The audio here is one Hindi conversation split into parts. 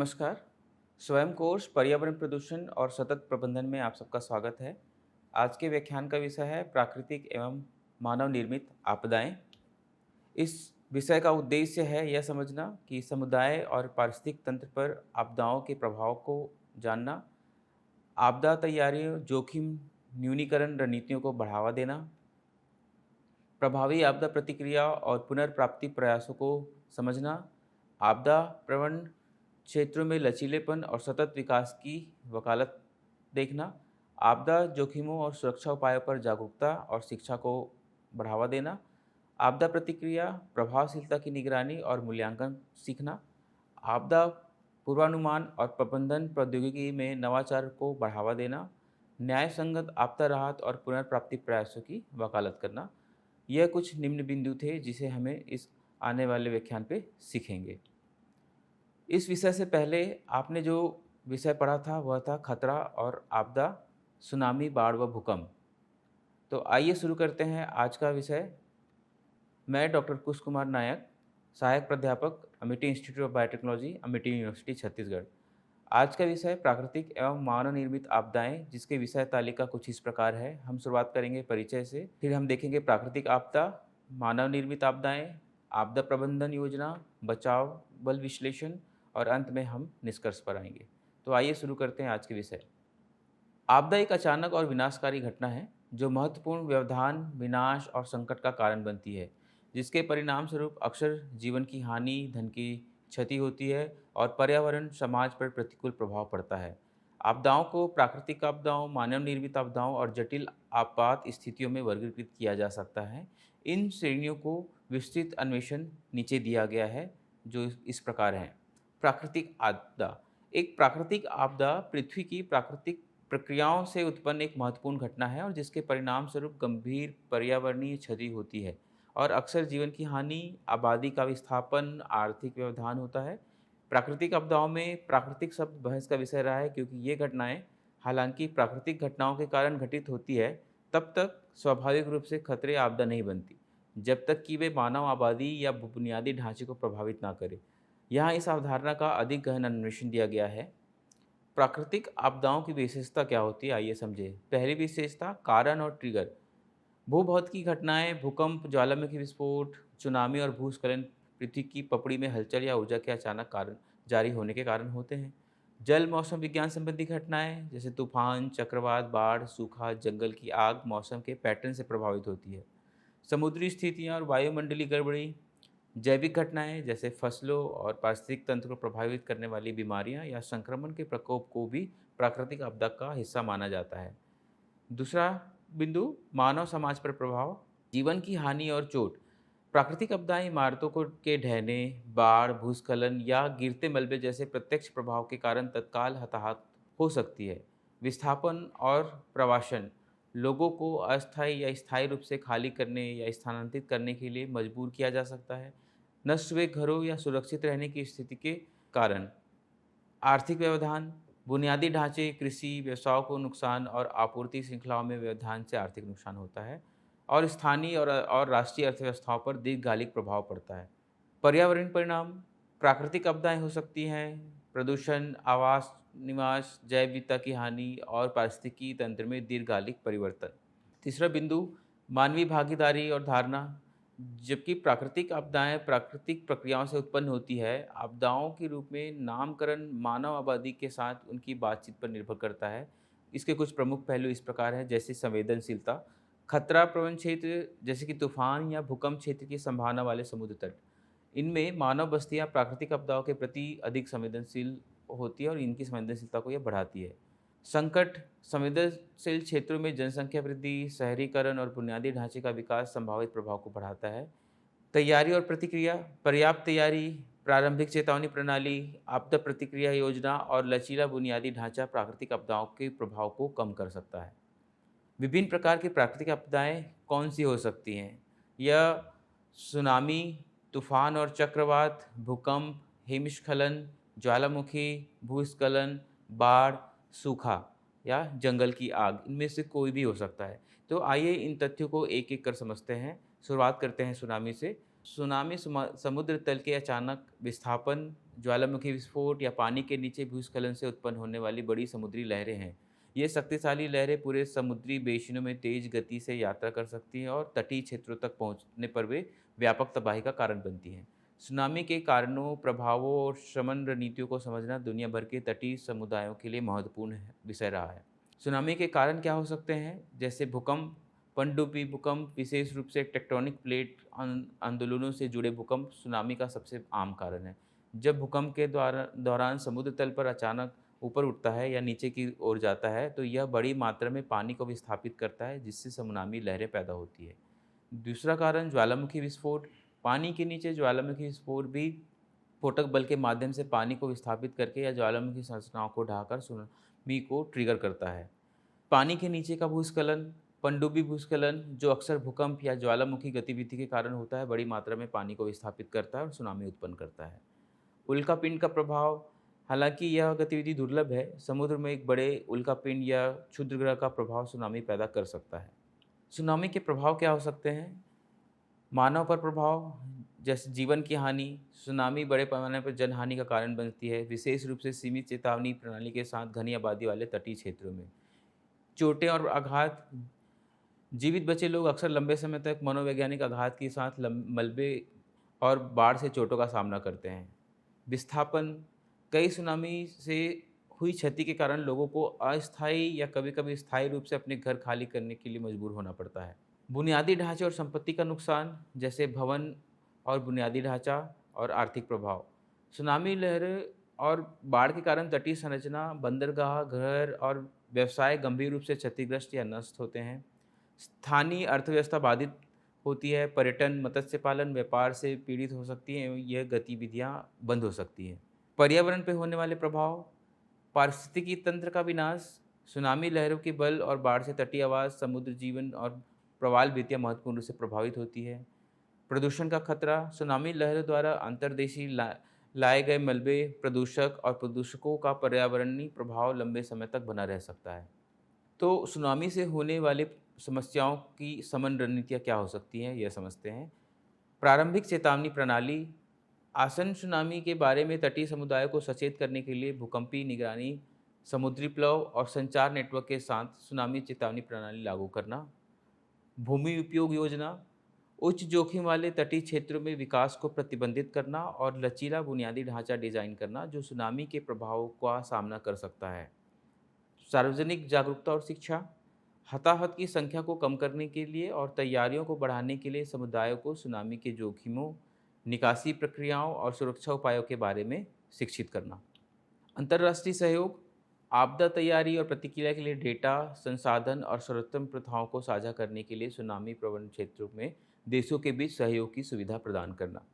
नमस्कार। स्वयं कोर्स पर्यावरण प्रदूषण और सतत प्रबंधन में आप सबका स्वागत है। आज के व्याख्यान का विषय है प्राकृतिक एवं मानव निर्मित आपदाएं। इस विषय का उद्देश्य है यह समझना कि समुदाय और पारिस्थितिक तंत्र पर आपदाओं के प्रभाव को जानना, आपदा तैयारी, जोखिम न्यूनीकरण रणनीतियों को बढ़ावा देना, प्रभावी आपदा प्रतिक्रिया और पुनर्प्राप्ति प्रयासों को समझना, आपदा प्रवण क्षेत्रों में लचीलेपन और सतत विकास की वकालत देखना, आपदा जोखिमों और सुरक्षा उपायों पर जागरूकता और शिक्षा को बढ़ावा देना, आपदा प्रतिक्रिया, प्रभावशीलता की निगरानी और मूल्यांकन सीखना, आपदा पूर्वानुमान और प्रबंधन प्रौद्योगिकी में नवाचार को बढ़ावा देना, न्याय संगत आपदा राहत और पुनर्प्राप्ति प्रयासों की वकालत करना। यह कुछ निम्न बिंदु थे जिसे हमें इस आने वाले व्याख्यान पे सीखेंगे। इस विषय से पहले आपने जो विषय पढ़ा था वह था खतरा और आपदा, सुनामी, बाढ़ व भूकंप। तो आइए शुरू करते हैं आज का विषय। मैं डॉक्टर कुश कुमार नायक, सहायक प्राध्यापक, Amity institute of biotechnology, Amity university, Chhattisgarh. आज का विषय प्राकृतिक एवं मानव निर्मित आपदाएं, जिसके विषय तालिका कुछ इस प्रकार है। हम शुरुआत करेंगे परिचय से, फिर हम देखेंगे प्राकृतिक आपदा, मानव निर्मित आपदाएं, आपदा प्रबंधन योजना, बचाव बल विश्लेषण और अंत में हम निष्कर्ष पर आएंगे। तो आइए शुरू करते हैं आज के विषय। आपदा एक अचानक और विनाशकारी घटना है जो महत्वपूर्ण व्यवधान, विनाश और संकट का कारण बनती है, जिसके परिणाम स्वरूप अक्सर जीवन की हानि, धन की क्षति होती है और पर्यावरण समाज पर प्रतिकूल प्रभाव पड़ता है। आपदाओं को प्राकृतिक आपदाओं, मानव निर्मित आपदाओं और जटिल आपात स्थितियों में वर्गीकृत किया जा सकता है। इन श्रेणियों को विस्तृत अन्वेषण नीचे दिया गया है, जो इस प्रकार हैं। प्राकृतिक आपदा। एक प्राकृतिक आपदा पृथ्वी की प्राकृतिक प्रक्रियाओं से उत्पन्न एक महत्वपूर्ण घटना है और जिसके परिणाम स्वरूप गंभीर पर्यावरणीय क्षति होती है और अक्सर जीवन की हानि, आबादी का विस्थापन, आर्थिक व्यवधान होता है। प्राकृतिक आपदाओं में प्राकृतिक शब्द बहस का विषय रहा है, क्योंकि ये घटनाएं हालांकि प्राकृतिक घटनाओं के कारण घटित होती है, तब तक स्वाभाविक रूप से खतरे आपदा नहीं बनती, जब तक कि वे मानव आबादी या बुनियादी ढांचे को प्रभावित ना करें। यहाँ इस अवधारणा का अधिक गहन अन्वेषण दिया गया है। प्राकृतिक आपदाओं की विशेषता क्या होती है, आइए समझें। पहली विशेषता, कारण और ट्रिगर। भूभौतिक घटनाएं, भूकंप, ज्वालामुखी विस्फोट, सुनामी और भूस्खलन पृथ्वी की पपड़ी में हलचल या ऊर्जा के अचानक कारण जारी होने के कारण होते हैं। जल मौसम विज्ञान संबंधी घटनाएं जैसे तूफान, चक्रवात, बाढ़, सूखा, जंगल की आग मौसम के पैटर्न से प्रभावित होती है। समुद्री स्थितियां और वायुमंडलीय गड़बड़ी। जैविक घटनाएं जैसे फसलों और पारिस्थितिक तंत्र को प्रभावित करने वाली बीमारियां या संक्रमण के प्रकोप को भी प्राकृतिक आपदा का हिस्सा माना जाता है। दूसरा बिंदु, मानव समाज पर प्रभाव, जीवन की हानि और चोट। प्राकृतिक आपदाएं इमारतों को के ढहने, बाढ़, भूस्खलन या गिरते मलबे जैसे प्रत्यक्ष प्रभाव के कारण तत्काल हताहत हो सकती है। विस्थापन और प्रवासन, लोगों को अस्थायी या स्थायी रूप से खाली करने या स्थानांतरित करने के लिए मजबूर किया जा सकता है। नष्ट हुए घरों या सुरक्षित रहने की स्थिति के कारण। आर्थिक व्यवधान, बुनियादी ढांचे, कृषि व्यवसायों को नुकसान और आपूर्ति श्रृंखलाओं में व्यवधान से आर्थिक नुकसान होता है और स्थानीय और राष्ट्रीय अर्थव्यवस्थाओं पर दीर्घकालिक प्रभाव पड़ता है। पर्यावरण परिणाम, प्राकृतिक आपदाएं हो सकती हैं प्रदूषण, आवास, निवास, जैव विविधता की हानि और पारिस्थितिकी तंत्र में दीर्घकालिक परिवर्तन। तीसरा बिंदु, मानवीय भागीदारी और धारणा। जबकि प्राकृतिक आपदाएं प्राकृतिक प्रक्रियाओं से उत्पन्न होती है, आपदाओं के रूप में नामकरण मानव आबादी के साथ उनकी बातचीत पर निर्भर करता है। इसके कुछ प्रमुख पहलू इस प्रकार हैं, जैसे संवेदनशीलता, खतरा प्रवण क्षेत्र जैसे कि तूफान या भूकंप क्षेत्र की संभावना वाले समुद्र तट। इनमें मानव बस्तियां प्राकृतिक आपदाओं के प्रति अधिक संवेदनशील होती है और इनकी संवेदनशीलता को यह बढ़ाती है। संकट, संवेदनशील क्षेत्रों में जनसंख्या वृद्धि, शहरीकरण और बुनियादी ढांचे का विकास संभावित प्रभाव को बढ़ाता है। तैयारी और प्रतिक्रिया, पर्याप्त तैयारी, प्रारंभिक चेतावनी प्रणाली, आपदा प्रतिक्रिया योजना और लचीला बुनियादी ढांचा प्राकृतिक आपदाओं के प्रभाव को कम कर सकता है। विभिन्न प्रकार की प्राकृतिक आपदाएं कौन सी हो सकती हैं? यह सुनामी, तूफान और चक्रवात, भूकंप, हिमस्खलन, ज्वालामुखी, भूस्खलन, बाढ़, सूखा या जंगल की आग, इनमें से कोई भी हो सकता है। तो आइए इन तथ्यों को एक एक कर समझते हैं। शुरुआत करते हैं सुनामी से। सुनामी समुद्र तल के अचानक विस्थापन, ज्वालामुखी विस्फोट या पानी के नीचे भूस्खलन से उत्पन्न होने वाली बड़ी समुद्री लहरें हैं। ये शक्तिशाली लहरें पूरे समुद्री बेसिनों में तेज गति से यात्रा कर सकती हैं और तटीय क्षेत्रों तक पहुंचने पर वे व्यापक तबाही का कारण बनती हैं। सुनामी के कारणों, प्रभावों और शमन रणनीतियों को समझना दुनिया भर के तटीय समुदायों के लिए महत्वपूर्ण विषय रहा है। सुनामी के कारण क्या हो सकते हैं? जैसे भूकंप, पनडुब्बी भूकंप, विशेष रूप से टेक्टोनिक प्लेट आंदोलनों से जुड़े भूकंप सुनामी का सबसे आम कारण है। जब भूकंप के दौरान समुद्र तल पर अचानक ऊपर उठता है या नीचे की ओर जाता है, तो यह बड़ी मात्रा में पानी को विस्थापित करता है, जिससे सुनामी लहरें पैदा होती है। दूसरा कारण ज्वालामुखी विस्फोट। पानी के नीचे ज्वालामुखी विस्फोट भी स्फोटक बल के माध्यम से पानी को विस्थापित करके या ज्वालामुखी संरचनाओं को ढाकर सुनामी को ट्रिगर करता है। पानी के नीचे का भूस्खलन, पनडुब्बी भूस्खलन, जो अक्सर भूकंप या ज्वालामुखी गतिविधि के कारण होता है, बड़ी मात्रा में पानी को विस्थापित करता है और सुनामी उत्पन्न करता है। उल्कापिंड का प्रभाव। हालांकि यह गतिविधि दुर्लभ है, समुद्र में एक बड़े उल्कापिंड या क्षुद्रग्रह का प्रभाव सुनामी पैदा कर सकता है। सुनामी के प्रभाव क्या हो सकते हैं? मानव पर प्रभाव, जैसे जीवन की हानि। सुनामी बड़े पैमाने पर जनहानि का कारण बनती है, विशेष रूप से सीमित चेतावनी प्रणाली के साथ घनी आबादी वाले तटीय क्षेत्रों में। चोटें और आघात। जीवित बचे लोग अक्सर लंबे समय तक मनोवैज्ञानिक आघात के साथ मलबे और बाढ़ से चोटों का सामना करते हैं। विस्थापन। कई सुनामी से हुई क्षति के कारण लोगों को अस्थायी या कभी-कभी स्थायी रूप से अपने घर खाली करने के लिए मजबूर होना पड़ता है। बुनियादी ढांचे और संपत्ति का नुकसान, जैसे भवन और बुनियादी ढांचा और आर्थिक प्रभाव। सुनामी लहरें और बाढ़ के कारण तटीय संरचना, बंदरगाह, घर और व्यवसाय गंभीर रूप से क्षतिग्रस्त या नष्ट होते हैं। स्थानीय अर्थव्यवस्था बाधित होती है, पर्यटन, मत्स्य पालन, व्यापार से पीड़ित हो सकती हैं एवं यह गतिविधियां बंद हो सकती हैं। पर्यावरण पर होने वाले प्रभाव। पारिस्थितिकी तंत्र का विनाश। सुनामी लहरों के बल और बाढ़ से तटीय आवास, समुद्र जीवन और प्रवाल भित्तियां महत्वपूर्ण रूप से प्रभावित होती है। प्रदूषण का खतरा। सुनामी लहरों द्वारा अंतर्देशीय लाए गए मलबे, प्रदूषक और प्रदूषकों का पर्यावरणीय प्रभाव लंबे समय तक बना रह सकता है। तो सुनामी से होने वाले समस्याओं की शमन रणनीतियाँ क्या हो सकती हैं, यह समझते हैं। प्रारंभिक चेतावनी प्रणाली। आसन्न सुनामी के बारे में तटीय समुदायों को सचेत करने के लिए भूकंपीय निगरानी, समुद्री प्लव और संचार नेटवर्क के साथ सुनामी चेतावनी प्रणाली लागू करना। भूमि उपयोग योजना। उच्च जोखिम वाले तटीय क्षेत्रों में विकास को प्रतिबंधित करना और लचीला बुनियादी ढांचा डिजाइन करना, जो सुनामी के प्रभावों का सामना कर सकता है। सार्वजनिक जागरूकता और शिक्षा। हताहत की संख्या को कम करने के लिए और तैयारियों को बढ़ाने के लिए समुदायों को सुनामी के जोखिमों, निकासी प्रक्रियाओं और सुरक्षा उपायों के बारे में शिक्षित करना। अंतर्राष्ट्रीय सहयोग। आपदा तैयारी और प्रतिक्रिया के लिए डेटा, संसाधन और सर्वोत्तम प्रथाओं को साझा करने के लिए सुनामी प्रवण क्षेत्रों में देशों के बीच सहयोग की सुविधा प्रदान करना।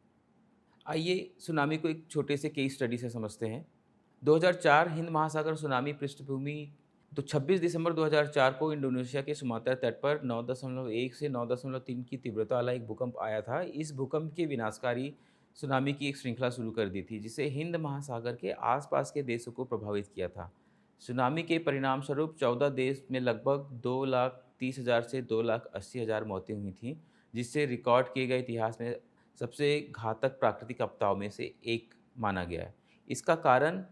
आइए सुनामी को एक छोटे से केस स्टडी से समझते हैं। 2004 हिंद महासागर सुनामी पृष्ठभूमि। तो 26 दिसंबर 2004 को इंडोनेशिया के सुमात्रा तट पर 9.1 से 9.3 की तीव्रता वाला एक भूकंप आया था। इस भूकंप के विनाशकारी सुनामी की एक श्रृंखला शुरू कर दी थी, जिसे हिंद महासागर के आसपास के देशों को प्रभावित किया था। सुनामी के परिणामस्वरूप 14 देश में लगभग 2,30,000 से 2,80,000 मौतें हुई थीं, जिससे रिकॉर्ड किए गए इतिहास में सबसे घातक प्राकृतिक आपदाओं में से एक माना गया है। इसका कारण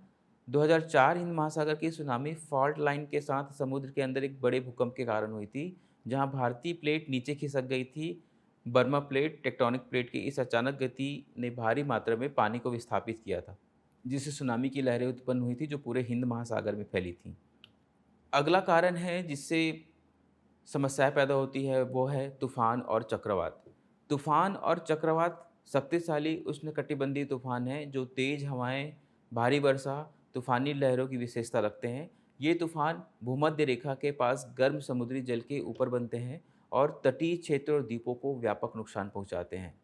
2004 हिंद महासागर की सुनामी फॉल्ट लाइन के साथ समुद्र के अंदर एक बड़े भूकंप के कारण हुई थी, जहां भारतीय प्लेट नीचे खिसक गई थी। बर्मा प्लेट, टेक्टोनिक प्लेट की इस अचानक गति ने भारी मात्रा में पानी को विस्थापित किया था, जिससे सुनामी की लहरें उत्पन्न हुई थी, जो पूरे हिंद महासागर में फैली थी। अगला कारण है जिससे समस्याएं पैदा होती है, वो है तूफान और चक्रवात। तूफान और चक्रवात शक्तिशाली उष्णकटिबंधीय तूफान हैं, जो तेज हवाएं, भारी वर्षा, तूफानी लहरों की विशेषता रखते हैं। ये तूफान भूमध्य रेखा के पास गर्म समुद्री जल के ऊपर बनते हैं और तटीय क्षेत्रों और द्वीपों को व्यापक नुकसान पहुंचाते हैं।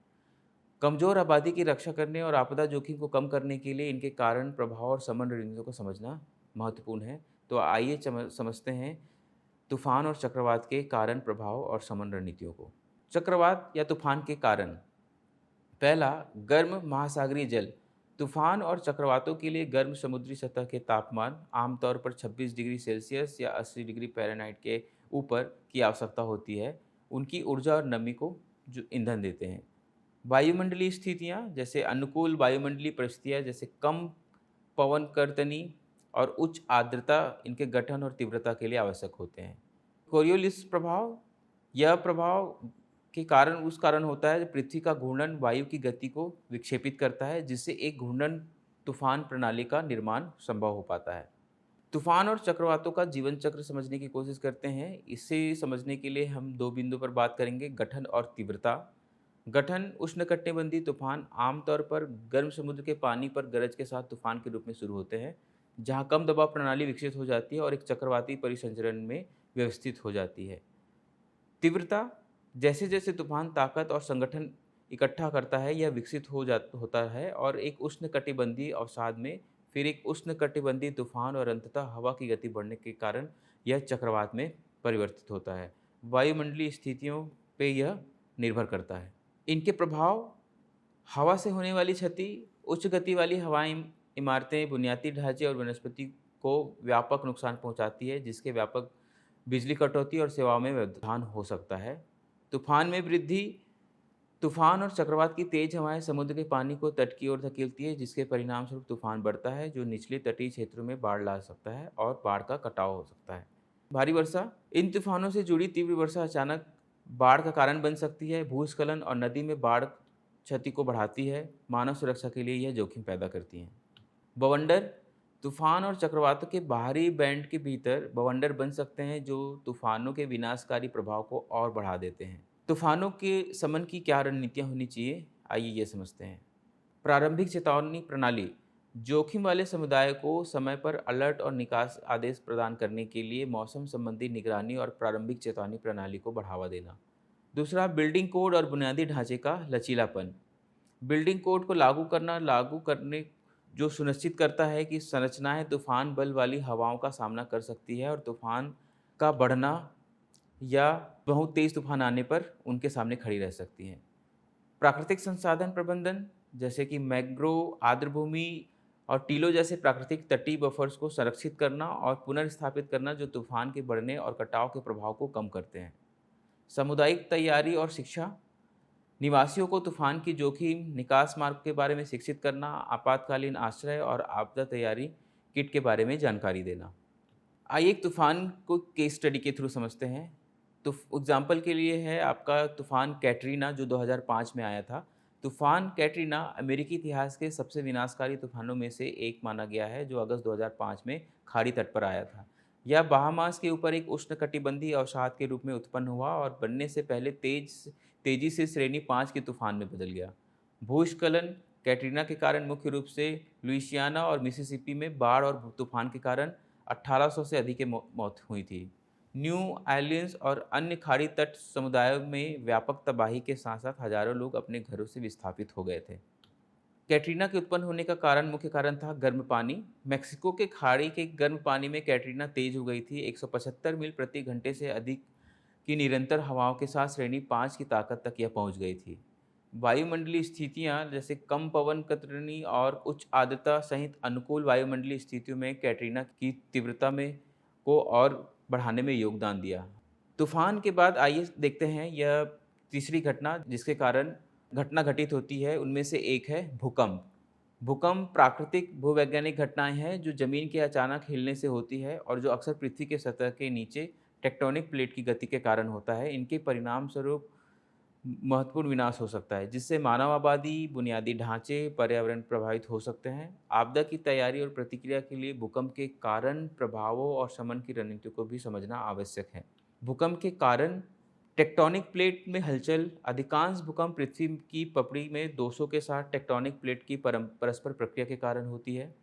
कमजोर आबादी की रक्षा करने और आपदा जोखिम को कम करने के लिए इनके कारण, प्रभाव और समन्वय रणनीतियों को समझना महत्वपूर्ण है। तो आइए समझते हैं तूफान और चक्रवात के कारण, प्रभाव और समन्वय रणनीतियों को। चक्रवात या तूफान के कारण। पहला, गर्म महासागरीय जल। तूफान और चक्रवातों के लिए गर्म समुद्री सतह के तापमान, आमतौर पर 26 डिग्री सेल्सियस या 80 डिग्री फ़ारेनहाइट के ऊपर की आवश्यकता होती है। उनकी ऊर्जा और नमी को जो ईंधन देते हैं। वायुमंडलीय स्थितियाँ जैसे अनुकूल वायुमंडलीय परिस्थितियाँ जैसे कम पवन कर्तनी और उच्च आर्द्रता इनके गठन और तीव्रता के लिए आवश्यक होते हैं। कोरियोलिस प्रभाव, यह प्रभाव के कारण उस कारण होता है जब पृथ्वी का घूर्णन वायु की गति को विक्षेपित करता है, जिससे एक घूर्णन तूफान प्रणाली का निर्माण संभव हो पाता है। तूफान और चक्रवातों का जीवन चक्र समझने की कोशिश करते हैं। इसे समझने के लिए हम दो बिंदु पर बात करेंगे, गठन और तीव्रता। गठन उष्णकटिबंधीय तूफान आमतौर पर गर्म समुद्र के पानी पर गरज के साथ तूफान के रूप में शुरू होते हैं, जहां कम दबाव प्रणाली विकसित हो जाती है और एक चक्रवाती परिसंचरण में व्यवस्थित हो जाती है। तीव्रता, जैसे जैसे तूफान ताकत और संगठन इकट्ठा करता है, यह विकसित होता है और एक उष्णकटिबंधीय अवसाद में फिर एक उष्णकटिबंधीय तूफान और अंततः हवा की गति बढ़ने के कारण यह चक्रवात में परिवर्तित होता है। वायुमंडलीय स्थितियों पे यह निर्भर करता है। इनके प्रभाव, हवा से होने वाली क्षति, उच्च गति वाली हवाएं इमारतें, बुनियादी ढांचे और वनस्पति को व्यापक नुकसान पहुंचाती है, जिसके व्यापक बिजली कटौती और सेवाओं में व्यवधान हो सकता है। तूफान में वृद्धि, तूफान और चक्रवात की तेज हवाएं समुद्र के पानी को तट की ओर धकेलती है, जिसके परिणामस्वरूप तूफान बढ़ता है, जो निचले तटीय क्षेत्रों में बाढ़ ला सकता है और बाढ़ का कटाव हो सकता है। भारी वर्षा, इन तूफानों से जुड़ी तीव्र वर्षा अचानक बाढ़ का कारण बन सकती है। भूस्खलन और नदी में बाढ़ क्षति को बढ़ाती है। मानव सुरक्षा के लिए यह जोखिम पैदा करती हैं। बवंडर, तूफान और चक्रवातों के बाहरी बैंड के भीतर बवंडर बन सकते हैं, जो तूफानों के विनाशकारी प्रभाव को और बढ़ा देते हैं। तूफानों के शमन की क्या रणनीतियाँ होनी चाहिए, आइए ये समझते हैं। प्रारंभिक चेतावनी प्रणाली, जोखिम वाले समुदाय को समय पर अलर्ट और निकास आदेश प्रदान करने के लिए मौसम संबंधी निगरानी और प्रारंभिक चेतावनी प्रणाली को बढ़ावा देना। दूसरा, बिल्डिंग कोड और बुनियादी ढांचे का लचीलापन। बिल्डिंग कोड को लागू करने जो सुनिश्चित करता है कि संरचनाएं तूफान बल वाली हवाओं का सामना कर सकती है और तूफान का बढ़ना या बहुत तेज तूफान आने पर उनके सामने खड़ी रह सकती हैं। प्राकृतिक संसाधन प्रबंधन, जैसे कि मैंग्रोव, आर्द्रभूमि और टीलों जैसे प्राकृतिक तटीय बफर्स को संरक्षित करना और पुनर्स्थापित करना, जो तूफान के बढ़ने और कटाव के प्रभाव को कम करते हैं। सामुदायिक तैयारी और शिक्षा, निवासियों को तूफान की जोखिम निकास मार्ग के बारे में शिक्षित करना, आपातकालीन आश्रय और आपदा तैयारी किट के बारे में जानकारी देना। आइए एक तूफान को केस स्टडी के थ्रू समझते हैं। तो एग्जाम्पल के लिए है आपका तूफान कैटरीना, जो 2005 में आया था। तूफान कैटरीना अमेरिकी इतिहास के सबसे विनाशकारी तूफानों में से एक माना गया है, जो अगस्त 2005 में खाड़ी तट पर आया था। यह बहामास के ऊपर एक उष्णकटिबंधीय अवसाद के रूप में उत्पन्न हुआ और बनने से पहले तेजी से श्रेणी 5 के तूफान में बदल गया। भूस्खलन, कैटरीना के कारण मुख्य रूप से लुइसियाना और मिसिसिपी में बाढ़ और तूफान के कारण 1800 से अधिक की मौत हुई थी। न्यू ऑरलियंस और अन्य खाड़ी तट समुदायों में व्यापक तबाही के साथ साथ हजारों लोग अपने घरों से विस्थापित हो गए थे। कैटरीना के उत्पन्न होने का मुख्य कारण था गर्म पानी। मेक्सिको के खाड़ी के गर्म पानी में कैटरीना तेज हो गई थी। 175 मील प्रति घंटे से अधिक की निरंतर हवाओं के साथ श्रेणी 5 की ताकत तक यह पहुंच गई थी। वायुमंडलीय स्थितियां जैसे कम पवन कतरनी और उच्च आर्द्रता सहित अनुकूल वायुमंडलीय स्थितियों में कैटरीना की तीव्रता में को और बढ़ाने में योगदान दिया। तूफान के बाद आइए देखते हैं यह तीसरी घटना जिसके कारण घटना घटित होती है, उनमें से एक है भूकंप। भूकंप प्राकृतिक भूवैज्ञानिक घटनाएं हैं जो जमीन के अचानक हिलने से होती है और जो अक्सर पृथ्वी के सतह के नीचे टेक्टोनिक प्लेट की गति के कारण होता है। इनके परिणाम स्वरूप महत्वपूर्ण विनाश हो सकता है, जिससे मानव आबादी, बुनियादी ढांचे, पर्यावरण प्रभावित हो सकते हैं। आपदा की तैयारी और प्रतिक्रिया के लिए भूकंप के कारण, प्रभावों और शमन की रणनीति को भी समझना आवश्यक है। भूकंप के कारण, टेक्टोनिक प्लेट में हलचल। अधिकांश भूकंप पृथ्वी की पपड़ी में दोषों के साथ टेक्टोनिक प्लेट की परस्पर प्रक्रिया के कारण होती है।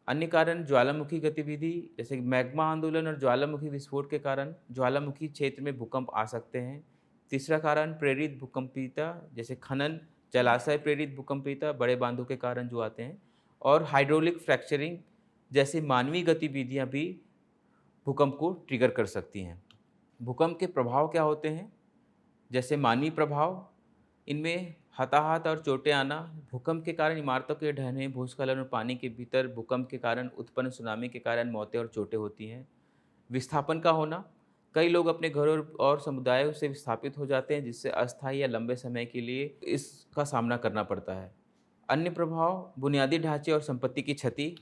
अन्य कारण ज्वालामुखी गतिविधि जैसे मैग्मा आंदोलन और ज्वालामुखी विस्फोट के कारण ज्वालामुखी क्षेत्र में भूकंप आ सकते हैं। तीसरा कारण प्रेरित भूकंपीयता जैसे खनन, जलाशय प्रेरित भूकंपीयता, बड़े बांधों के कारण जो आते हैं। और हाइड्रोलिक फ्रैक्चरिंग जैसे मानवीय गतिविधियां भी भूकंप को ट्रिगर कर सकती हैं। भूकंप के प्रभाव क्या होते हैं? जैसे मानवीय प्रभाव, इनमें हताहत और चोटें आना। भूकंप के कारण इमारतों के ढहने, भूस्खलन और पानी के भीतर भूकंप के कारण उत्पन्न सुनामी के कारण मौतें और चोटें होती हैं। विस्थापन का होना, कई लोग अपने घरों और समुदायों से विस्थापित हो जाते हैं, जिससे अस्थायी या लंबे समय के लिए इसका सामना करना पड़ता है। अन्य प्रभाव बुनियादी ढांचे और संपत्ति की क्षति,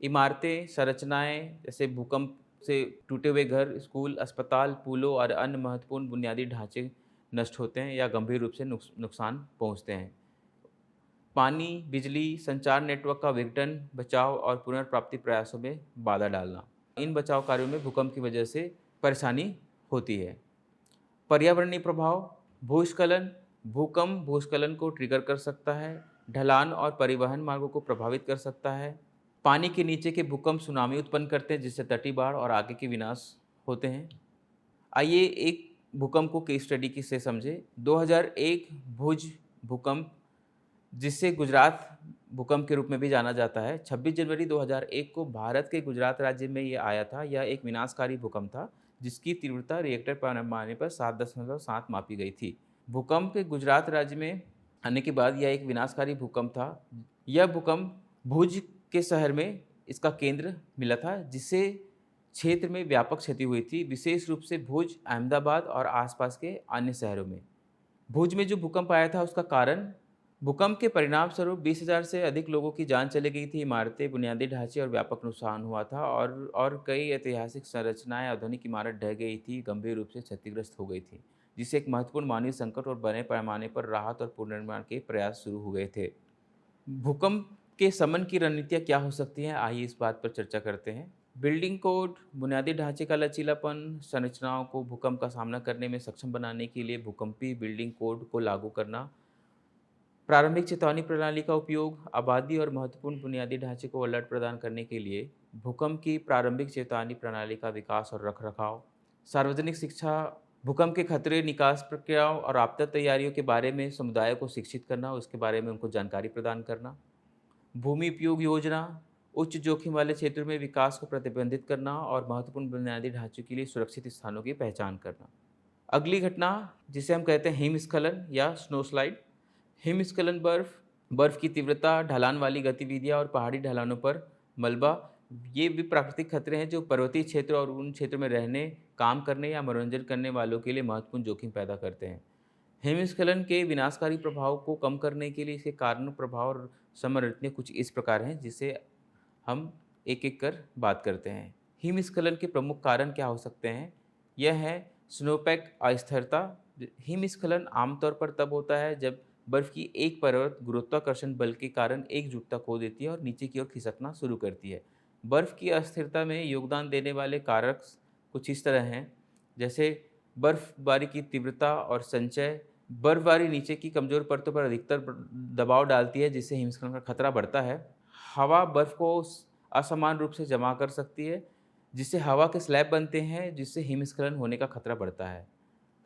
इमारतें, संरचनाएं जैसे भूकंप से टूटे हुए घर, स्कूल, अस्पताल, पुलों और अन्य महत्वपूर्ण बुनियादी ढांचे नष्ट होते हैं या गंभीर रूप से नुकसान पहुंचते हैं। पानी, बिजली, संचार नेटवर्क का विघटन, बचाव और पुनर्प्राप्ति प्रयासों में बाधा डालना। इन बचाव कार्यों में भूकंप की वजह से परेशानी होती है। पर्यावरणीय प्रभाव, भूस्खलन, भूकंप भूस्खलन को ट्रिगर कर सकता है, ढलान और परिवहन मार्गों को प्रभावित कर सकता है। पानी के नीचे के भूकंप सुनामी उत्पन्न करते हैं, जिससे तटीय बाढ़ और आगे के विनाश होते हैं। आइए एक भूकंप को केस स्टडी की से समझे। 2001 भुज भूकंप, जिसे गुजरात भूकंप के रूप में भी जाना जाता है, 26 जनवरी 2001 को भारत के गुजरात राज्य में ये आया था। यह एक विनाशकारी भूकंप था, जिसकी तीव्रता रिएक्टर पैमाने पर 7.7 मापी गई थी। भूकंप के गुजरात राज्य में आने के बाद यह एक विनाशकारी भूकंप था। यह भूकंप भुज के शहर में इसका केंद्र मिला था, जिससे क्षेत्र में व्यापक क्षति हुई थी, विशेष रूप से भुज, अहमदाबाद और आसपास के अन्य शहरों में। भुज में जो भूकंप आया था, उसका कारण भूकंप के परिणाम स्वरूप 20,000 से अधिक लोगों की जान चली गई थी। इमारतें, बुनियादी ढांचे और व्यापक नुकसान हुआ था और कई ऐतिहासिक संरचनाएं, आधुनिक इमारत ढह गई थी, गंभीर रूप से क्षतिग्रस्त हो गई थी, जिससे एक महत्वपूर्ण मानवीय संकट और बड़े पैमाने पर राहत और पुनर्निर्माण के प्रयास शुरू हो गए थे। भूकंप के शमन की रणनीतियाँ क्या हो सकती हैं? आइए इस बात पर चर्चा करते हैं। बिल्डिंग कोड, बुनियादी ढांचे का लचीलापन, संरचनाओं को भूकंप का सामना करने में सक्षम बनाने के लिए भूकंपीय बिल्डिंग कोड को लागू करना, प्रारंभिक चेतावनी प्रणाली का उपयोग, आबादी और महत्वपूर्ण बुनियादी ढांचे को अलर्ट प्रदान करने के लिए भूकंप की प्रारंभिक चेतावनी प्रणाली का विकास और रखरखाव, सार्वजनिक शिक्षा, भूकंप के खतरे, निकास प्रक्रियाओं और आपदा तैयारियों के बारे में समुदाय को शिक्षित करना, उसके बारे में उनको जानकारी प्रदान करना, भूमि उपयोग योजना, उच्च जोखिम वाले क्षेत्रों में विकास को प्रतिबंधित करना और महत्वपूर्ण बुनियादी ढांचों के लिए सुरक्षित स्थानों की पहचान करना। अगली घटना, जिसे हम कहते हैं हिमस्खलन या स्नोस्लाइड। हिमस्खलन बर्फ की तीव्रता, ढलान वाली गतिविधियां और पहाड़ी ढलानों पर मलबा, ये भी प्राकृतिक खतरे हैं जो पर्वतीय क्षेत्र और उन क्षेत्रों में रहने, काम करने या मनोरंजन करने वालों के लिए महत्वपूर्ण जोखिम पैदा करते हैं। हिमस्खलन के विनाशकारी प्रभाव को कम करने के लिए इसके कारण, प्रभाव और समरणनीतियाँ कुछ इस प्रकार हैं, जिसे हम एक एक कर बात करते हैं। हिमस्खलन के प्रमुख कारण क्या हो सकते हैं? यह है स्नोपैक अस्थिरता। हिमस्खलन आमतौर पर तब होता है जब बर्फ की एक परत गुरुत्वाकर्षण बल के कारण एकजुटता खो देती है और नीचे की ओर खिसकना शुरू करती है। बर्फ की अस्थिरता में योगदान देने वाले कारक कुछ इस तरह हैं, जैसे बर्फबारी की तीव्रता और संचय। बर्फबारी नीचे की कमजोर परतों पर अधिकतर दबाव डालती है, जिससे हिमस्खलन का खतरा बढ़ता है। हवा बर्फ को असमान रूप से जमा कर सकती है, जिससे हवा के स्लैब बनते हैं, जिससे हिमस्खलन होने का खतरा बढ़ता है।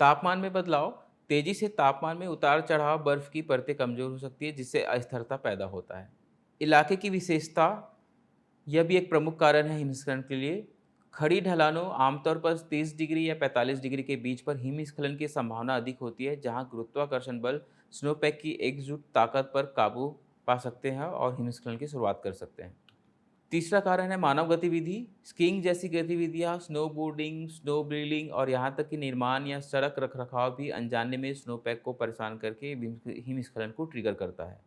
तापमान में बदलाव, तेजी से तापमान में उतार चढ़ाव, बर्फ की परतें कमजोर हो सकती है, जिससे अस्थिरता पैदा होता है। इलाके की विशेषता, यह भी एक प्रमुख कारण है हिमस्खलन के लिए। खड़ी ढलानों, आमतौर पर 30 डिग्री या 45 डिग्री के बीच पर हिमस्खलन की संभावना अधिक होती है, जहां गुरुत्वाकर्षण बल स्नोपैक की एकजुट ताकत पर काबू पा सकते हैं और हिमस्खलन की शुरुआत कर सकते हैं। तीसरा कारण है मानव गतिविधि। स्कीइंग जैसी गतिविधियां, स्नोबोर्डिंग, स्नो ब्लीडिंग और यहाँ तक कि निर्माण या सड़क रखरखाव भी अनजाने में स्नोपैक को परेशान करके हिमस्खलन को ट्रिगर करता है।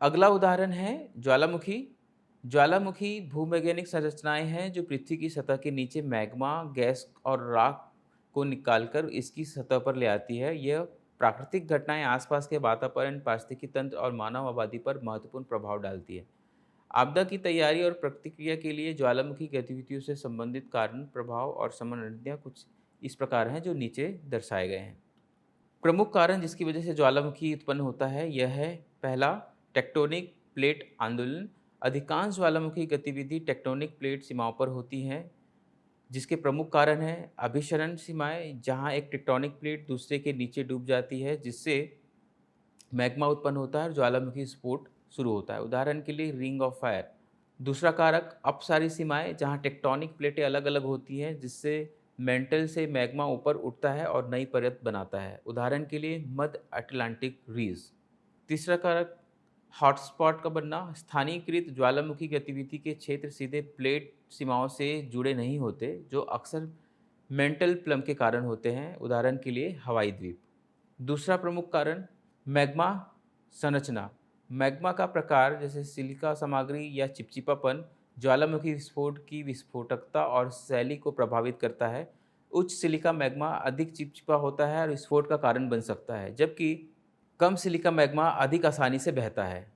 अगला उदाहरण है ज्वालामुखी। ज्वालामुखी भूवैज्ञानिक संरचनाएं हैं जो पृथ्वी की सतह के नीचे मैग्मा, गैस और राख को निकालकर इसकी सतह पर ले आती है। यह प्राकृतिक घटनाएं आसपास के वातावरण, पारिस्थितिकी तंत्र और मानव आबादी पर महत्वपूर्ण प्रभाव डालती है। आपदा की तैयारी और प्रतिक्रिया के लिए ज्वालामुखी गतिविधियों से संबंधित कारण, प्रभाव और समरणनीतियाँ कुछ इस प्रकार हैं, जो नीचे दर्शाए गए हैं। प्रमुख कारण जिसकी वजह से ज्वालामुखी उत्पन्न होता है, यह है पहला, टेक्टोनिक प्लेट आंदोलन। अधिकांश ज्वालामुखी गतिविधि टेक्टोनिक प्लेट सीमाओं पर होती हैं, जिसके प्रमुख कारण हैं अभिसरण सीमाएं, जहां एक टेक्टोनिक प्लेट दूसरे के नीचे डूब जाती है, जिससे मैग्मा उत्पन्न होता है और ज्वालामुखी स्फोट शुरू होता है। उदाहरण के लिए रिंग ऑफ फायर। दूसरा कारक अपसारी सीमाएं, जहां टेक्टोनिक प्लेटें अलग अलग होती हैं, जिससे मेंटल से मैग्मा ऊपर उठता है और नई परत बनाता है। उदाहरण के लिए मध्य अटलांटिक रीज। तीसरा कारक हॉटस्पॉट का बनना। स्थानीयकृत ज्वालामुखी गतिविधि के क्षेत्र सीधे प्लेट सीमाओं से जुड़े नहीं होते, जो अक्सर मेंटल प्लम के कारण होते हैं, उदाहरण के लिए हवाई द्वीप। दूसरा प्रमुख कारण मैग्मा संरचना। मैग्मा का प्रकार जैसे सिलिका सामग्री या चिपचिपापन ज्वालामुखी विस्फोट की विस्फोटकता और शैली को प्रभावित करता है। उच्च सिलिका मैग्मा अधिक चिपचिपा होता है और विस्फोट का कारण बन सकता है, जबकि कम सिलिका मैग्मा अधिक आसानी से बहता है।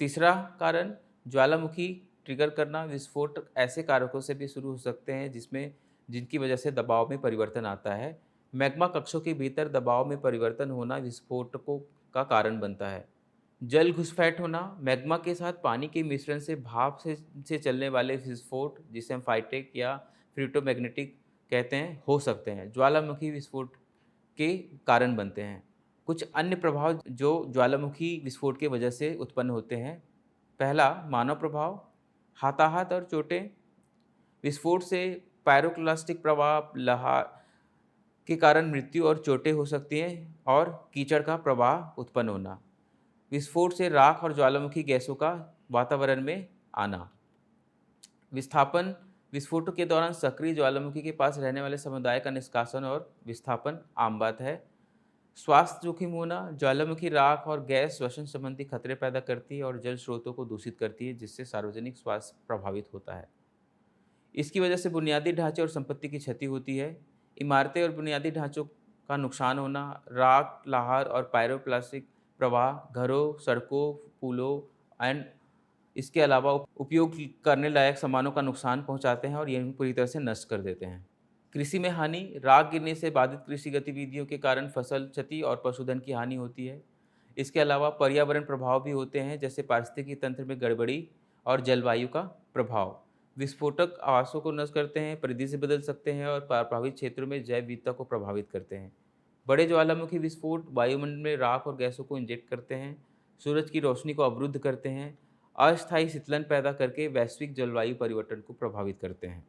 तीसरा कारण ज्वालामुखी ट्रिगर करना। विस्फोट ऐसे कारकों से भी शुरू हो सकते हैं जिनकी वजह से दबाव में परिवर्तन आता है। मैग्मा कक्षों के भीतर दबाव में परिवर्तन होना विस्फोटकों का कारण बनता है। जल घुसपैठ होना। मैग्मा के साथ पानी के मिश्रण से भाप से चलने वाले विस्फोट, जिसे हम फाइटेक या फ्यूटोमैग्नेटिक कहते हैं, हो सकते हैं, ज्वालामुखी विस्फोट के कारण बनते हैं। कुछ अन्य प्रभाव जो ज्वालामुखी विस्फोट की वजह से उत्पन्न होते हैं। पहला, मानव प्रभाव, हताहत और चोटें। विस्फोट से पायरोक्लास्टिक प्रवाह, लहर के कारण मृत्यु और चोटें हो सकती हैं। और कीचड़ का प्रवाह उत्पन्न होना। विस्फोट से राख और ज्वालामुखी गैसों का वातावरण में आना। विस्थापन, विस्फोटों के दौरान सक्रिय ज्वालामुखी के पास रहने वाले समुदाय का निष्कासन और विस्थापन आम बात है। स्वास्थ्य जोखिम होना। ज्वालामुखी राख और गैस श्वसन संबंधी खतरे पैदा करती है और जल स्रोतों को दूषित करती है, जिससे सार्वजनिक स्वास्थ्य प्रभावित होता है। इसकी वजह से बुनियादी ढांचे और संपत्ति की क्षति होती है। इमारतें और बुनियादी ढांचों का नुकसान होना। राख, लहर और पायरोप्लास्टिक प्रवाह घरों, सड़कों, पुलों एंड इसके अलावा उपयोग करने लायक सामानों का नुकसान पहुंचाते हैं और ये पूरी तरह से नष्ट कर देते हैं। कृषि में हानि। राख गिरने से बाधित कृषि गतिविधियों के कारण फसल क्षति और पशुधन की हानि होती है। इसके अलावा पर्यावरण प्रभाव भी होते हैं, जैसे पारिस्थितिकी तंत्र में गड़बड़ी और जलवायु का प्रभाव। विस्फोटक आवासों को नष्ट करते हैं, परिधि से बदल सकते हैं और प्रभावित क्षेत्रों में जैव विविधता को प्रभावित करते हैं। बड़े ज्वालामुखी विस्फोट वायुमंडल में राख और गैसों को इंजेक्ट करते हैं, सूरज की रोशनी को अवरुद्ध करते हैं, अस्थायी शीतलन पैदा करके वैश्विक जलवायु परिवर्तन को प्रभावित करते हैं।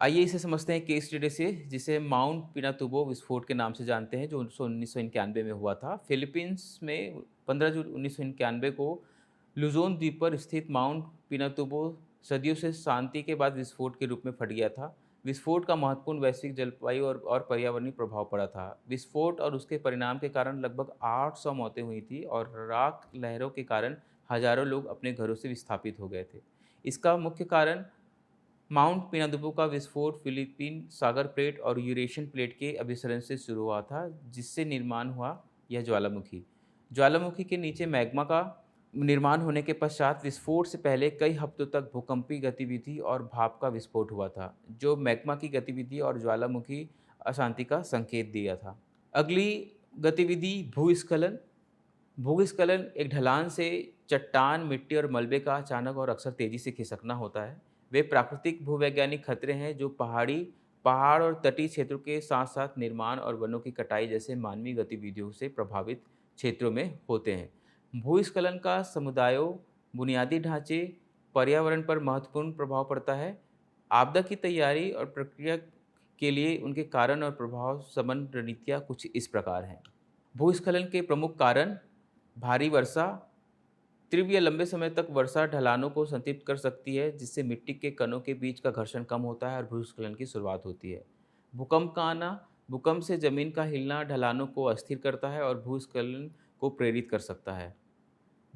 आइए इसे समझते हैं केस स्टडी से, जिसे माउंट पिनातुबो विस्फोट के नाम से जानते हैं, जो 1991 में हुआ था। फिलीपींस में 15 जून 1991 को लुजोन द्वीप पर स्थित माउंट पिनातुबो सदियों से शांति के बाद विस्फोट के रूप में फट गया था। विस्फोट का महत्वपूर्ण वैश्विक जलवायु और पर्यावरणीय प्रभाव पड़ा था। विस्फोट और उसके परिणाम के कारण लगभग 800 मौतें हुई थी और राख लहरों के कारण हजारों लोग अपने घरों से विस्थापित हो गए थे। इसका मुख्य कारण माउंट पिनातुबो का विस्फोट फिलीपीन सागर प्लेट और यूरेशियन प्लेट के अभिसरण से शुरू हुआ था, जिससे निर्माण हुआ यह ज्वालामुखी। ज्वालामुखी के नीचे मैग्मा का निर्माण होने के पश्चात विस्फोट से पहले कई हफ्तों तक भूकंपीय गतिविधि और भाप का विस्फोट हुआ था, जो मैग्मा की गतिविधि और ज्वालामुखी अशांति का संकेत दिया था। अगली गतिविधि भूस्खलन। भूस्खलन एक ढलान से चट्टान, मिट्टी और मलबे का अचानक और अक्सर तेजी से खिसकना होता है। वे प्राकृतिक भूवैज्ञानिक खतरे हैं जो पहाड़ और तटीय क्षेत्रों के साथ साथ निर्माण और वनों की कटाई जैसे मानवीय गतिविधियों से प्रभावित क्षेत्रों में होते हैं। भूस्खलन का समुदायों, बुनियादी ढांचे, पर्यावरण पर महत्वपूर्ण प्रभाव पड़ता है। आपदा की तैयारी और प्रक्रिया के लिए उनके कारण और प्रभाव संबंध रणनीतियाँ कुछ इस प्रकार हैं। भूस्खलन के प्रमुख कारण भारी वर्षा। तीव्र या लंबे समय तक वर्षा ढलानों को संतृप्त कर सकती है, जिससे मिट्टी के कणों के बीच का घर्षण कम होता है और भूस्खलन की शुरुआत होती है। भूकंप का आना। भूकंप से जमीन का हिलना ढलानों को अस्थिर करता है और भूस्खलन को प्रेरित कर सकता है।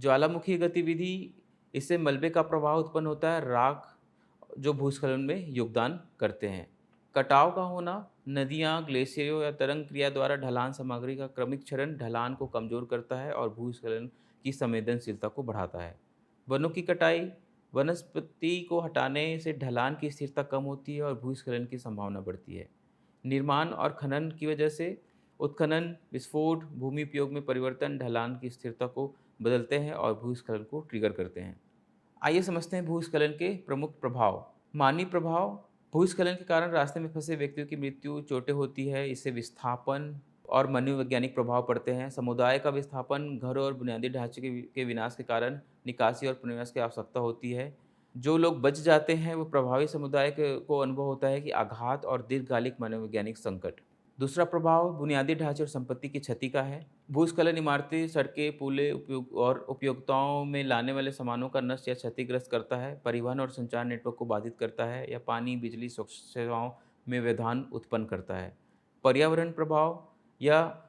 ज्वालामुखी गतिविधि, इससे मलबे का प्रवाह उत्पन्न होता है, राख जो भूस्खलन में योगदान करते हैं। कटाव का होना। नदियाँ, ग्लेशियरों या तरंग क्रिया द्वारा ढलान सामग्री का क्रमिक क्षरण ढलान को कमजोर करता है और भूस्खलन की संवेदनशीलता को बढ़ाता है। वनों की कटाई। वनस्पति को हटाने से ढलान की स्थिरता कम होती है और भूस्खलन की संभावना बढ़ती है। निर्माण और खनन की वजह से उत्खनन, विस्फोट, भूमि उपयोग में परिवर्तन ढलान की स्थिरता को बदलते हैं और भूस्खलन को ट्रिगर करते हैं। आइए समझते हैं भूस्खलन के प्रमुख प्रभाव। मानवीय प्रभाव। भूस्खलन के कारण रास्ते में फंसे व्यक्तियों की मृत्यु, चोटें होती है। इससे विस्थापन और मनोवैज्ञानिक प्रभाव पड़ते हैं। समुदाय का विस्थापन, घरों और बुनियादी ढांचे के विनाश के कारण निकासी और पुनर्वास की आवश्यकता होती है। जो लोग बच जाते हैं वो प्रभावित समुदाय को अनुभव होता है कि आघात और दीर्घकालिक मनोवैज्ञानिक संकट। दूसरा प्रभाव बुनियादी ढांचे और संपत्ति की क्षति का है। भूस्खलन इमारतें, सड़कें, पुलें और उपयोगिताओं में लाने वाले सामानों का नष्ट या क्षतिग्रस्त करता है। परिवहन और संचार नेटवर्क को बाधित करता है या पानी, बिजली, स्वच्छ सेवाओं में व्यवधान उत्पन्न करता है। पर्यावरण प्रभाव या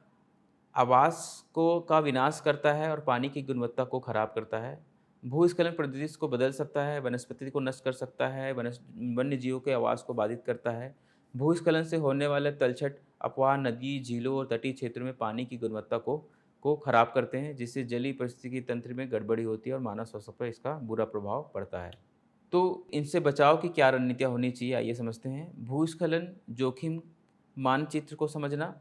आवास को का विनाश करता है और पानी की गुणवत्ता को खराब करता है। भूस्खलन परिदृश्य को बदल सकता है, वनस्पति को नष्ट कर सकता है, वन्य जीवों के आवास को बाधित करता है। भूस्खलन से होने वाले तलछट, अफवाह नदी, झीलों और तटीय क्षेत्रों में पानी की गुणवत्ता को खराब करते हैं, जिससे जलीय पारिस्थितिकी तंत्र में गड़बड़ी होती है और मानव स्वास्थ्य पर इसका बुरा प्रभाव पड़ता है। तो इनसे बचाव की क्या रणनीतियाँ होनी चाहिए, आइए समझते हैं। भूस्खलन जोखिम मानचित्र को समझना,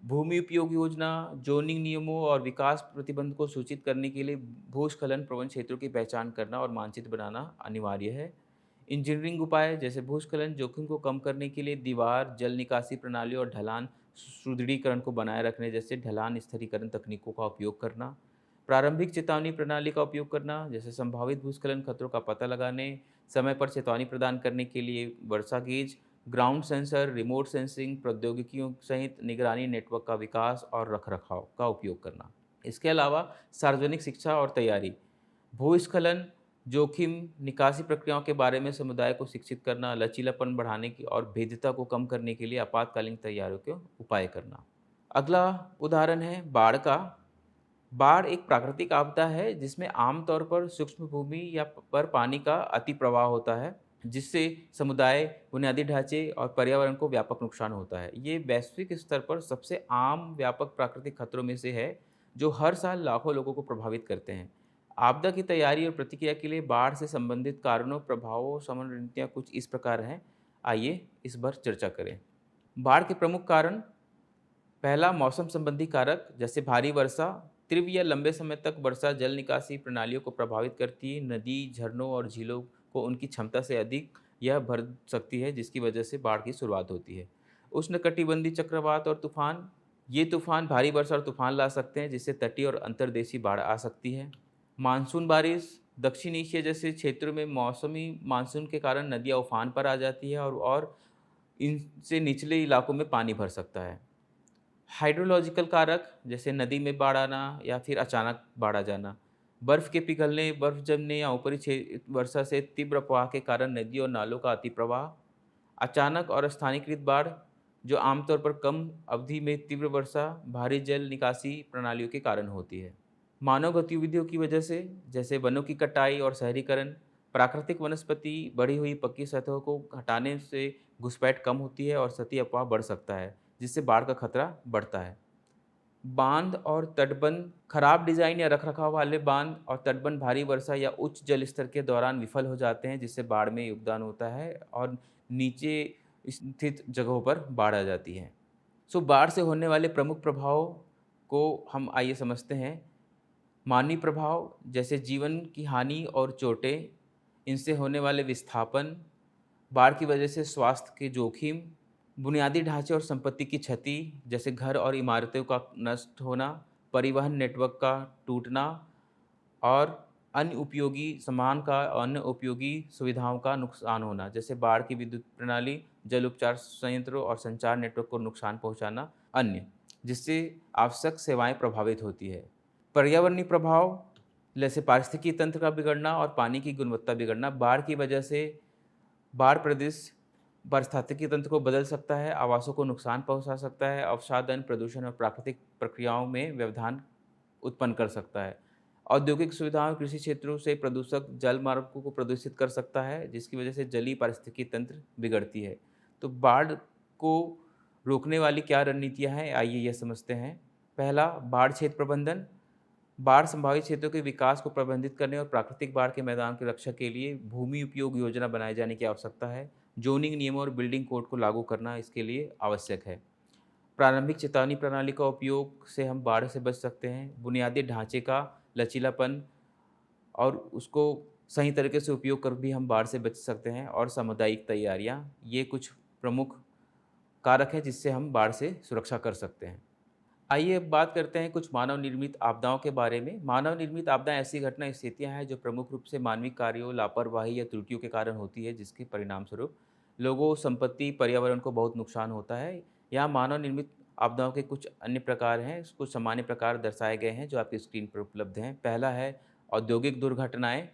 भूमि उपयोग योजना, ज़ोनिंग नियमों और विकास प्रतिबंध को सूचित करने के लिए भूस्खलन प्रवण क्षेत्रों की पहचान करना और मानचित्र बनाना अनिवार्य है। इंजीनियरिंग उपाय जैसे भूस्खलन जोखिम को कम करने के लिए दीवार, जल निकासी प्रणाली और ढलान सुदृढ़ीकरण को बनाए रखने जैसे ढलान स्थिरीकरण तकनीकों का उपयोग करना। प्रारंभिक चेतावनी प्रणाली का उपयोग करना, जैसे संभावित भूस्खलन खतरों का पता लगाने, समय पर चेतावनी प्रदान करने के लिए वर्षा gauge, ground sensor, remote sensing प्रौद्योगिकियों सहित निगरानी नेटवर्क का विकास और रखरखाव का उपयोग करना। इसके अलावा सार्वजनिक शिक्षा और तैयारी, भूस्खलन जोखिम निकासी प्रक्रियाओं के बारे में समुदाय को शिक्षित करना, लचीलापन बढ़ाने की और भेद्यता को कम करने के लिए आपातकालीन तैयारियों के उपाय करना। अगला उदाहरण है बाढ़ का। बाढ़ एक प्राकृतिक आपदा है जिसमें आमतौर पर सूक्ष्म भूमि या पर पानी का अति प्रवाह होता है, जिससे समुदाय, बुनियादी ढांचे और पर्यावरण को व्यापक नुकसान होता है। ये वैश्विक स्तर पर सबसे आम व्यापक प्राकृतिक खतरों में से है, जो हर साल लाखों लोगों को प्रभावित करते हैं। आपदा की तैयारी और प्रतिक्रिया के लिए बाढ़ से संबंधित कारणों, प्रभावों, समन्वय रणनीतियाँ कुछ इस प्रकार हैं। आइए इस पर चर्चा करें। बाढ़ के प्रमुख कारण, पहला मौसम संबंधी कारक जैसे भारी वर्षा, तीव्र या लंबे समय तक वर्षा जल निकासी प्रणालियों को प्रभावित करती है। नदी, झरनों और झीलों को उनकी क्षमता से अधिक यह भर सकती है, जिसकी वजह से बाढ़ की शुरुआत होती है। उष्णकटिबंधीय चक्रवात और तूफान, ये तूफान भारी वर्षा और तूफान ला सकते हैं, जिससे तटीय और अंतर्देशीय बाढ़ आ सकती है। मानसून बारिश, दक्षिण एशिया जैसे क्षेत्रों में मौसमी मानसून के कारण नदियाँ उफान पर आ जाती है और इनसे निचले इलाकों में पानी भर सकता है। हाइड्रोलॉजिकल कारक जैसे नदी में बाढ़ आना या फिर अचानक बाढ़ आ जाना, बर्फ़ के पिघलने, बर्फ़ जमने या ऊपरी वर्षा से तीव्र प्रवाह के कारण नदियों और नालों का अति प्रवाह। अचानक और स्थानीयकृत बाढ़, जो आमतौर पर कम अवधि में तीव्र वर्षा, भारी जल निकासी प्रणालियों के कारण होती है। मानव गतिविधियों की वजह से, जैसे वनों की कटाई और शहरीकरण, प्राकृतिक वनस्पति बढ़ी हुई पक्की सतहों को हटाने से घुसपैठ कम होती है और सतही अपवाह बढ़ सकता है, जिससे बाढ़ का खतरा बढ़ता है। बांध और तटबंध, खराब डिजाइन या रखरखाव वाले बांध और तटबंध भारी वर्षा या उच्च जल स्तर के दौरान विफल हो जाते हैं, जिससे बाढ़ में योगदान होता है और नीचे स्थित जगहों पर बाढ़ आ जाती है। बाढ़ से होने वाले प्रमुख प्रभाव को हम आइए समझते हैं। मानवीय प्रभाव जैसे जीवन की हानि और चोटें, इनसे होने वाले विस्थापन, बाढ़ की वजह से स्वास्थ्य के जोखिम, बुनियादी ढांचे और संपत्ति की क्षति जैसे घर और इमारतों का नष्ट होना, परिवहन नेटवर्क का टूटना और अन्य उपयोगी सुविधाओं का नुकसान होना, जैसे बाढ़ की विद्युत प्रणाली, जल उपचार संयंत्रों और संचार नेटवर्क को नुकसान पहुंचाना, जिससे आवश्यक सेवाएं प्रभावित होती है। पर्यावरणीय प्रभाव जैसे पारिस्थितिकी तंत्र का बिगड़ना और पानी की गुणवत्ता बिगड़ना, बाढ़ की वजह से बाढ़ प्रदेश पारिस्थितिकी तंत्र को बदल सकता है, आवासों को नुकसान पहुंचा सकता है, अवसादन, प्रदूषण और प्राकृतिक प्रक्रियाओं में व्यवधान उत्पन्न कर सकता है। औद्योगिक सुविधाओं, कृषि क्षेत्रों से प्रदूषक जल मार्गों को प्रदूषित कर सकता है, जिसकी वजह से जलीय पारिस्थितिकी तंत्र बिगड़ती है। तो बाढ़ को रोकने वाली क्या रणनीतियाँ हैं, आइए यह समझते हैं। पहला, बाढ़ क्षेत्र प्रबंधन। बाढ़ संभावित क्षेत्रों के विकास को प्रबंधित करने और प्राकृतिक बाढ़ के मैदान की रक्षा के लिए भूमि उपयोग योजना बनाए जाने की आवश्यकता है। जोनिंग नियमों और बिल्डिंग कोड को लागू करना इसके लिए आवश्यक है। प्रारंभिक चेतावनी प्रणाली का उपयोग से हम बाढ़ से बच सकते हैं। बुनियादी ढांचे का लचीलापन और उसको सही तरीके से उपयोग कर भी हम बाढ़ से बच सकते हैं। और सामुदायिक तैयारियाँ, ये कुछ प्रमुख कारक हैं जिससे हम बाढ़ से सुरक्षा कर सकते हैं। आइए अब बात करते हैं कुछ मानव निर्मित आपदाओं के बारे में। मानव निर्मित आपदाएं ऐसी घटना स्थितियां हैं जो प्रमुख रूप से मानवीय कार्यों, लापरवाही या त्रुटियों के कारण होती है, जिसके परिणाम स्वरूप लोगों, संपत्ति, पर्यावरण को बहुत नुकसान होता है। यहाँ मानव निर्मित आपदाओं के कुछ अन्य प्रकार हैं, कुछ सामान्य प्रकार दर्शाए गए हैं जो आपकी स्क्रीन पर उपलब्ध हैं। पहला है औद्योगिक दुर्घटनाएं।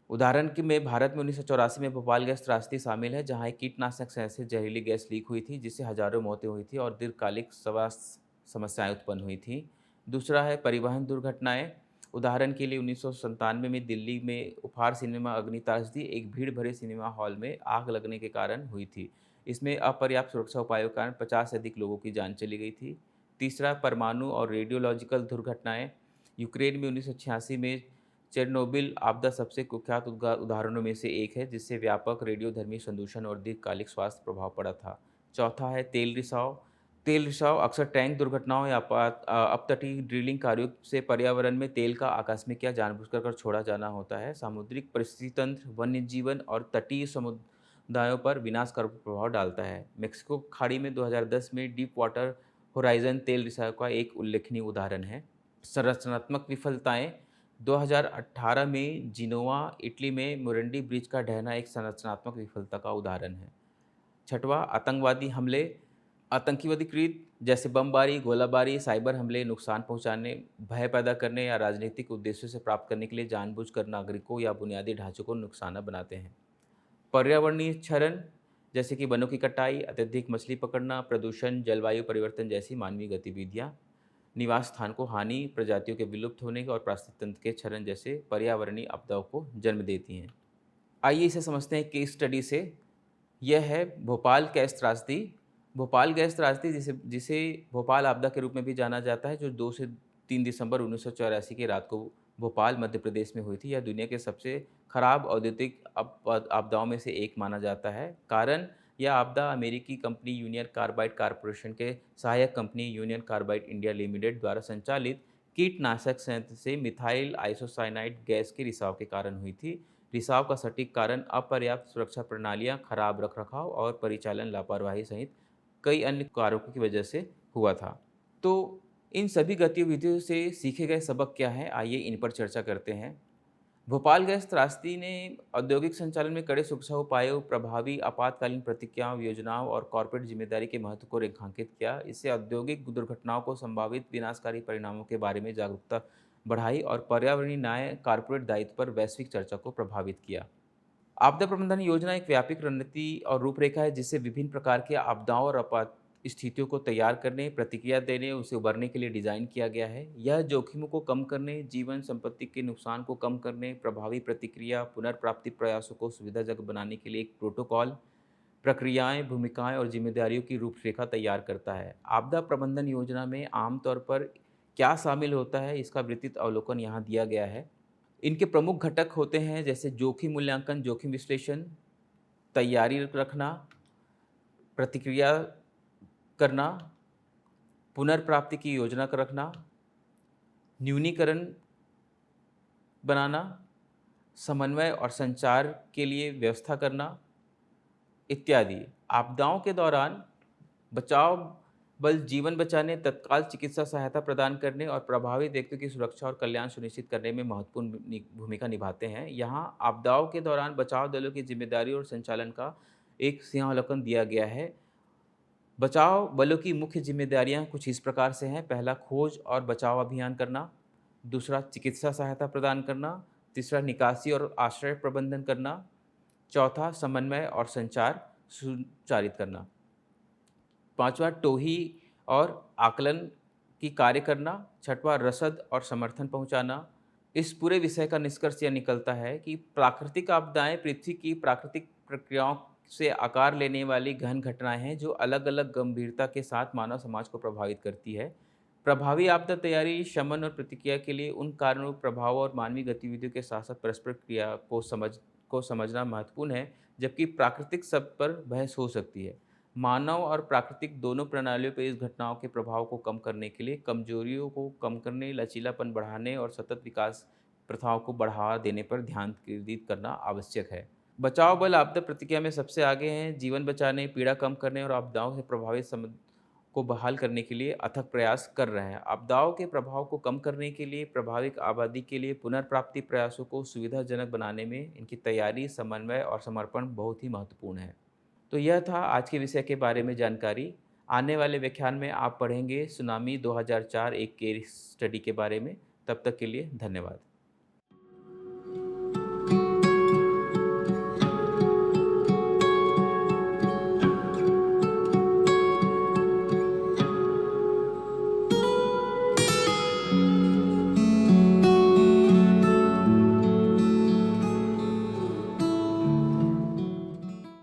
उदाहरण के में भारत में 1984 में भोपाल गैस त्रासदी शामिल है, जहां एक कीटनाशक से जहरीली गैस लीक हुई थी, जिससे हजारों मौतें हुई थी और दीर्घकालिक स्वास्थ्य समस्याएं उत्पन्न हुई थी। दूसरा है परिवहन दुर्घटनाएं। उदाहरण के लिए 1997 में दिल्ली में उपहार सिनेमा अग्नि त्रासदी एक भीड़ भरे सिनेमा हॉल में आग लगने के कारण हुई थी। इसमें अपर्याप्त सुरक्षा उपायों के कारण 50 से अधिक लोगों की जान चली गई थी। तीसरा परमाणु और रेडियोलॉजिकल दुर्घटनाएं। यूक्रेन में 1986 में चेरनोबिल आपदा सबसे कुख्यात उदाहरणों में से एक है, जिससे व्यापक रेडियोधर्मी संदूषण और दीर्घकालिक स्वास्थ्य प्रभाव पड़ा था। चौथा है तेल रिसाव। तेल रिसाव अक्सर टैंक दुर्घटनाओं या अपतटीय ड्रिलिंग कार्यों से पर्यावरण में तेल का आकस्मिक या जानबूझकर छोड़ा जाना होता है। सामुद्रिक परिस्थिति तंत्र, वन्य जीवन और तटीय समुदायों पर विनाशकारी प्रभाव डालता है। मेक्सिको खाड़ी में 2010 में डीप वाटर होराइजन तेल रिसाव का एक उल्लेखनीय उदाहरण है। संरचनात्मक विफलताएं। 2018 में जिनोवा, इटली में मोरंडी ब्रिज का ढहना एक संरचनात्मक विफलता का उदाहरण है। छठवां आतंकवादी हमले। आतंकवादी कृत जैसे बमबारी, गोलाबारी, साइबर हमले नुकसान पहुंचाने, भय पैदा करने या राजनीतिक उद्देश्यों से प्राप्त करने के लिए जानबूझकर नागरिकों या बुनियादी ढांचों को नुकसान बनाते हैं। पर्यावरणीय क्षरण जैसे कि वनों की कटाई, अत्यधिक मछली पकड़ना, प्रदूषण, जलवायु परिवर्तन जैसी मानवीय गतिविधियां। निवास स्थान को हानि, प्रजातियों के विलुप्त होने और पारिस्थितिक तंत्र के क्षरण जैसे पर्यावरणीय आपदाओं को जन्म देती हैं। आइए इसे समझते हैं केस स्टडी से। यह है भोपाल गैस त्रासदी। भोपाल गैस त्रासदी जिसे जिसे भोपाल आपदा के रूप में भी जाना जाता है, जो 2 से 3 दिसंबर 1984 की रात को भोपाल मध्य प्रदेश में हुई थी। यह दुनिया के सबसे खराब औद्योगिक आपदाओं में से एक माना जाता है। कारण यह आपदा अमेरिकी कंपनी यूनियन कार्बाइड कॉरपोरेशन के सहायक company union carbide India limited द्वारा संचालित कीटनाशक संयंत्र से मिथाइल आइसोसाइनाइड गैस के रिसाव के कारण हुई थी। रिसाव का सटीक कारण अपर्याप्त सुरक्षा प्रणालियां, खराब रखरखाव और परिचालन लापरवाही सहित कई अन्य कारकों की वजह से हुआ था। तो इन सभी गतिविधियों से सीखे गए सबक क्या हैं? आइए इन पर चर्चा करते हैं। भोपाल गैस त्रासदी ने औद्योगिक संचालन में कड़े सुरक्षा उपायों, प्रभावी आपातकालीन प्रतिक्रियाओं, योजनाओं और कॉर्पोरेट जिम्मेदारी के महत्व को रेखांकित किया। इससे औद्योगिक दुर्घटनाओं को संभावित विनाशकारी परिणामों के बारे में जागरूकता बढ़ाई और पर्यावरणीय न्याय, कॉर्पोरेट दायित्व पर वैश्विक चर्चा को प्रभावित किया। आपदा प्रबंधन योजना एक व्यापक रणनीति और रूपरेखा है, जिससे विभिन्न प्रकार की आपदाओं और आपात स्थितियों को तैयार करने, प्रतिक्रिया देने, उसे उबरने के लिए डिज़ाइन किया गया है। यह जोखिमों को कम करने, जीवन संपत्ति के नुकसान को कम करने, प्रभावी प्रतिक्रिया, पुनर्प्राप्ति प्रयासों को सुविधाजनक बनाने के लिए एक प्रोटोकॉल, प्रक्रियाएं, भूमिकाएं और जिम्मेदारियों की रूपरेखा तैयार करता है। आपदा प्रबंधन योजना में आमतौर पर क्या शामिल होता है, इसका विस्तृत अवलोकन यहाँ दिया गया है। इनके प्रमुख घटक होते हैं जैसे जोखिम मूल्यांकन, जोखिम विश्लेषण, तैयारी रखना, प्रतिक्रिया करना, पुनर्प्राप्ति की योजना कर रखना, न्यूनीकरण बनाना, समन्वय और संचार के लिए व्यवस्था करना इत्यादि। आपदाओं के दौरान बचाव बल जीवन बचाने, तत्काल चिकित्सा सहायता प्रदान करने और प्रभावित व्यक्तियों की सुरक्षा और कल्याण सुनिश्चित करने में महत्वपूर्ण भूमिका निभाते हैं। यहाँ आपदाओं के दौरान बचाव दलों की जिम्मेदारी और संचालन का एक सिंहावलोकन दिया गया है। बचाव बलों की मुख्य जिम्मेदारियां कुछ इस प्रकार से हैं। पहला, खोज और बचाव अभियान करना। दूसरा, चिकित्सा सहायता प्रदान करना। तीसरा, निकासी और आश्रय प्रबंधन करना। चौथा, समन्वय और संचार सुचारित करना। पांचवा, टोही और आकलन की कार्य करना। छठवां, रसद और समर्थन पहुंचाना। इस पूरे विषय का निष्कर्ष यह निकलता है कि प्राकृतिक आपदाएं पृथ्वी की प्राकृतिक प्रक्रियाओं से आकार लेने वाली गहन घटनाएं हैं, जो अलग अलग गंभीरता के साथ मानव समाज को प्रभावित करती है। प्रभावी आपदा तैयारी, शमन और प्रतिक्रिया के लिए उन कारणों, प्रभावों और मानवीय गतिविधियों के साथ साथ परस्पर क्रिया को समझना महत्वपूर्ण है, जबकि प्राकृतिक स्तर पर बहस हो सकती है। मानव और प्राकृतिक दोनों प्रणालियों पर इस घटनाओं के प्रभाव को कम करने के लिए कमजोरियों को कम करने, लचीलापन बढ़ाने और सतत विकास प्रथाओं को बढ़ावा देने पर ध्यान केंद्रित करना आवश्यक है। बचाव बल आपदा प्रतिक्रिया में सबसे आगे हैं। जीवन बचाने, पीड़ा कम करने और आपदाओं से प्रभावित समुदाय को बहाल करने के लिए अथक प्रयास कर रहे हैं। आपदाओं के प्रभाव को कम करने के लिए, प्रभावित आबादी के लिए पुनर्प्राप्ति प्रयासों को सुविधाजनक बनाने में इनकी तैयारी, समन्वय और समर्पण बहुत ही महत्वपूर्ण है। तो यह था आज के विषय के बारे में जानकारी। आने वाले व्याख्यान में आप पढ़ेंगे सुनामी 2004 एक केस स्टडी के बारे में। तब तक के लिए धन्यवाद।